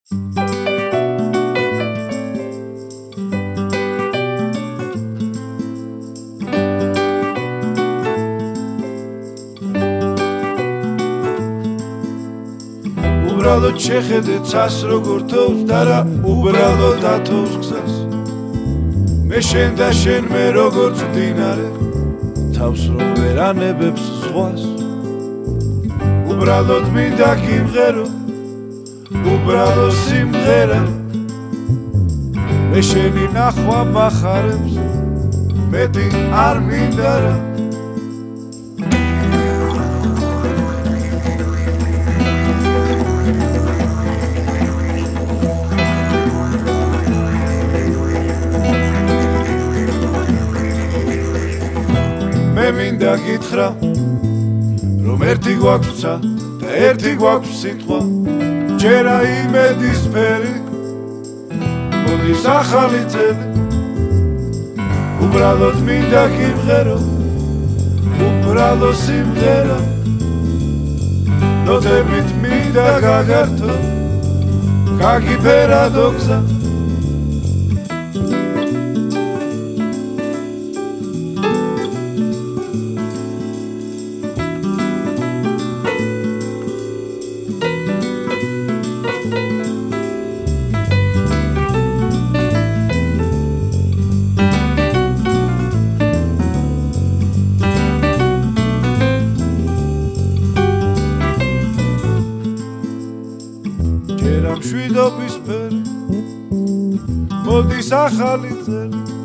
უბრალოდ შეხედე ცას როგორ თოვს და რა უბრალოდ ათოვს გზას მე შენ და შენ მე როგორც მდინარე თავს რომ ვერ ანებებს ზღვას უბრალოდ მინდა გიმღერო უბრალოდ სიმღერა მე შენი ნახვა მახარებს მეტი არ მინდა რა მე მინდა გითხრა რომ ერთი გვაქვსა და ერთი გვაქვს სიტყვა ჯერა იმედისფერი მოდის ახალი წელი უბრალოდ მინდა გიმღერო უბრალოდ სიმღერა ნოტებით მინდა გაგართო გაგიფერადო გზა ჯერა მშვიდობის ფერი მოდის ახალი წელი